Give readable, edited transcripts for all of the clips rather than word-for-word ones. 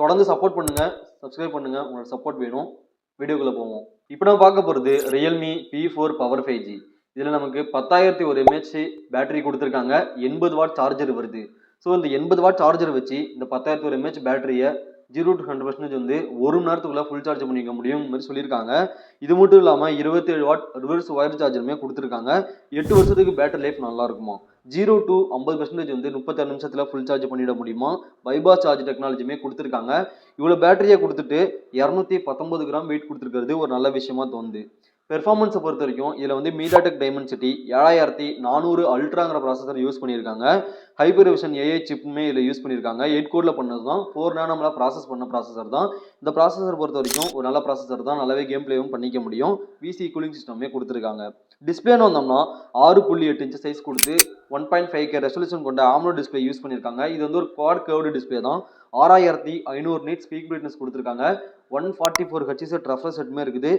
தொடர்ந்து சப்போர்ட் பண்ணுங்க, சப்ஸ்கிரைப் பண்ணுங்க. உங்களோட சப்போர்ட் வேணும். வீடியோக்குள்ள போவோம். இப்போ நம்ம பார்க்க போகிறது Realme P4 Power 5G. இதில் நமக்கு 10,001 mAh பேட்டரி கொடுத்துருக்காங்க. 80 வாட் சார்ஜர் வருது. ஸோ இந்த 80 வாட் சார்ஜர் வச்சு இந்த 10,001 mAh பேட்டரியை 0 to 100% வந்து 1 மணி நேரத்துக்குள்ள ஃபுல் சார்ஜ் பண்ணிக்க முடியும் மாதிரி சொல்லியிருக்காங்க. இது மட்டும் இல்லாமல் 27 வாட் ரிவர்ஸ் ஒயர் சார்ஜருமே கொடுத்துருக்காங்க. 8 வருஷத்துக்கு பேட்டரி லைஃப் நல்லா இருக்குமா. 0 to 50% வந்து 36 நிமிஷத்துல ஃபுல் சார்ஜ் பண்ணிட முடியுமா. பைபாஸ் சார்ஜ் டெக்னாலஜியுமே கொடுத்துருக்காங்க. இவ்வளோ பேட்டரியை கொடுத்துட்டு 219 கிராம் வெயிட் கொடுத்துருக்கிறது ஒரு நல்ல விஷயமா தோணுது. பெர்ஃபார்மன்ஸை பொறுத்த வரைக்கும் இதில் வந்து மீடியாடெக் டைமென்சிட்டி 7400 அல்ட்ராங்கிற ப்ராசஸர் யூஸ் பண்ணியிருக்காங்க. ஹைப்பர் விஷன் ஏஐ சிப்புமே இதில் யூஸ் பண்ணியிருக்காங்க. 8 கோடில் பண்ணது தான். 4 நானோமில் ப்ராசஸ் பண்ண ப்ராசஸர் தான். இந்த ப்ராசஸர் பொறுத்த வரைக்கும் ஒரு நல்ல ப்ராசஸர் தான். நல்லாவே கேம் பிளேவும் பண்ணிக்க முடியும். விசி கூலிங் சிஸ்டமே கொடுத்துருக்காங்க. டிஸ்பிளேன்னு வந்தோம்னா 6.8 இன்ச் சைஸ் கொடுத்து 1.5K ரெசல்யூஷன் கொண்ட ஆம்லோ டிஸ்பிளே யூஸ் பண்ணியிருக்காங்க. இது வந்து ஒரு குவாட் கர்வ்டு டிஸ்பிளே தான். 6500 nits ஸ்பீக் பிரைட்னஸ் கொடுத்துருக்காங்க. 144 Hz ரெஃப்ரெஷ் ரேட்டுமே இருக்குது.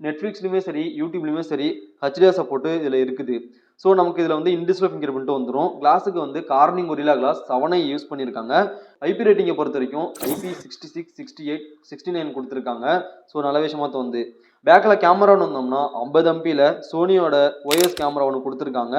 நெட்ஃப்ளிக்ஸ்லையுமே சரி, யூடியூப்லையுமே சரி ஹெச்டிஆர் சப்போர்ட்டு இதில் இருக்குது. ஸோ நமக்கு இதில் வந்து இன்டிஸ்பிளே ஃபிங்கர் பிரிண்ட் வந்துடும். கிளாஸுக்கு வந்து கார்னிங் கொரில்லா கிளாஸ் 7 யூஸ் பண்ணியிருக்காங்க. ஐபி ரேட்டிங்கை பொறுத்த வரைக்கும் IP66, 68, 69 கொடுத்துருக்காங்க. ஸோ நல்ல விஷயமா தோணுது. பேக்கில் கேமரான்னு வந்தோம்னா 50 MP சோனியோட OIS கேமரா ஒன்று கொடுத்துருக்காங்க.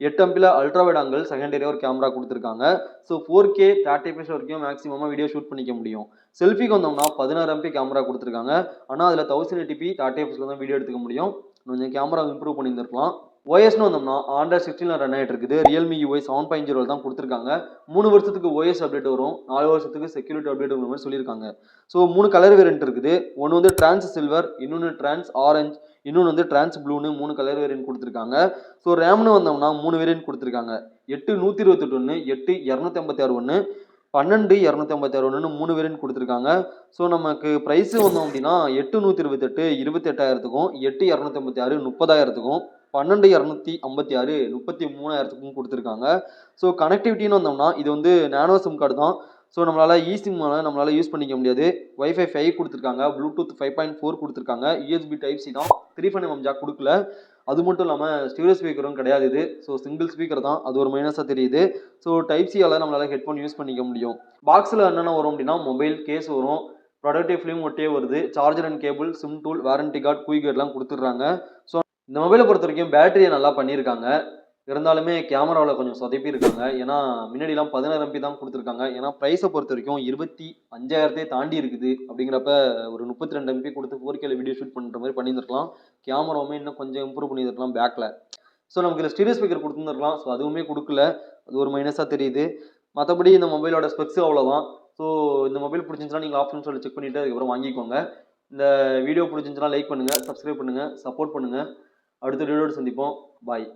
8 MP ultra wide angle secondary ஒரு கேமரா கொடுத்துருக்காங்க. ஸோ 4K 30 fps வரைக்கும் மேக்ஸிமமாக வீடியோ ஷூட் பண்ணிக்க முடியும். செல்ஃபிக்கு வந்தோம்னா 16 MP கேமரா கொடுத்துருக்காங்க. ஆனால் அதில் 1080p 30 fps தான் வீடியோ எடுத்துக்க முடியும். கொஞ்சம் கேமரா இம்ப்ரூவ் பண்ணியிருந்திருக்கலாம். OSன்னு வந்தோம்னா ஆண்ட்ராய்ட் 16 ரன் ஆகிட்டு இருக்குது. Realme UI 7.0 தான் கொடுத்துருக்காங்க. 3 வருஷத்துக்கு OS அப்டேட் வரும். 4 வருஷத்துக்கு செக்யூரிட்டி அப்டேட் வரும் மாதிரி சொல்லியிருக்காங்க. ஸோ 3 கலர் வேரியன்ட் இருக்குது. ஒன்று வந்து டிரான்ஸ் சில்வர், இன்னொன்று டிரான்ஸ் ஆரஞ்சு, இன்னொன்று வந்து டிரான்ஸ் ப்ளூன்னு 3 கலர் வேரியன்ட் கொடுத்துருக்காங்க. ஸோ ரேம்னு வந்தோம்னா 3 வேரியன்ட் கொடுத்துருக்காங்க. 8 128 ஒன்று, 8 256 ஒன்று, 12 256 ஒன்றுன்னு 3 வேரியன்ட் கொடுத்துருக்காங்க. ஸோ நமக்கு ப்ரைஸு வந்தோம் அப்படின்னா 8 128 28,000க்கும், 8 256 30,000க்கும், 12 256 33,000க்கும் கொடுத்துருக்காங்க. ஸோ கனெக்டிவிட்டின்னு வந்தோம்னா இது வந்து நானோ சிம் கார்டு தான். ஸோ நம்மளால் நம்மளால் யூஸ் பண்ணிக்க முடியாது. வைஃபை 5 கொடுத்துருக்காங்க. ப்ளூடூத் 5.4 கொடுத்துருக்காங்க. USB Type-C தான். 3.5mm ஜாக் கொடுக்கல. அது மட்டும் இல்லாமல் ஸ்டீரியோ ஸ்பீக்கரும் கிடையாது இது. ஸோ சிங்கிள் ஸ்பீக்கர் தான். அது ஒரு மைனஸாக தெரியுது. ஸோ Type-C-யால் நம்மளால் ஹெட்ஃபோன் யூஸ் பண்ணிக்க முடியும். பாக்ஸில் என்னென்ன வரும் அப்படின்னா மொபைல் கேஸ் வரும். ப்ரொடக்டிவ் ஃபிலிம் ஒட்டியே வருது. Charger and cable, sim tool, warranty card, quick கார்டெலாம் கொடுத்துட்றாங்க. ஸோ இந்த மொபைலை பொறுத்த வரைக்கும் பேட்டரியை நல்லா பண்ணியிருக்காங்க. இருந்தாலுமே கேமராவில் கொஞ்சம் சொதப்பி இருக்காங்க. ஏன்னா முன்னாடிலாம் 16 MP தான் கொடுத்துருக்காங்க. ஏன்னா ப்ரைஸை பொறுத்த வரைக்கும் 25,000 தாண்டி இருக்குது. அப்படிங்கிறப்ப ஒரு 32 MP கொடுத்து 4K வீடியோ ஷூட் பண்ணுற மாதிரி பண்ணியிருந்திருக்கலாம். கேமராவுமே இன்னும் கொஞ்சம் இம்ப்ரூவ் பண்ணியிருக்கலாம் பேக்கில். ஸோ நமக்கு இதில் ஸ்டீரியோ ஸ்பீக்கர் கொடுத்துருந்துருக்கலாம். ஸோ அதுவுமே கொடுக்கல. அது ஒரு மைனஸாக தெரியுது. மற்றபடி இந்த மொபைலோட ஸ்பெக்ஸ் அவ்வளோதான். ஸோ இந்த மொபைல் பிடிச்சிருந்துச்சுன்னா நீங்கள் ஆப்ஷன் சொல்லி செக் பண்ணிவிட்டு அதுக்கப்புறம் வாங்கிக்கோங்க. இந்த வீடியோ பிடிச்சிருந்துச்சுன்னா லைக் பண்ணுங்கள், சப்ஸ்கிரைப் பண்ணுங்கள், சப்போர்ட் பண்ணுங்கள். அடுத்த வீடியோடு சந்திப்போம். பாய்.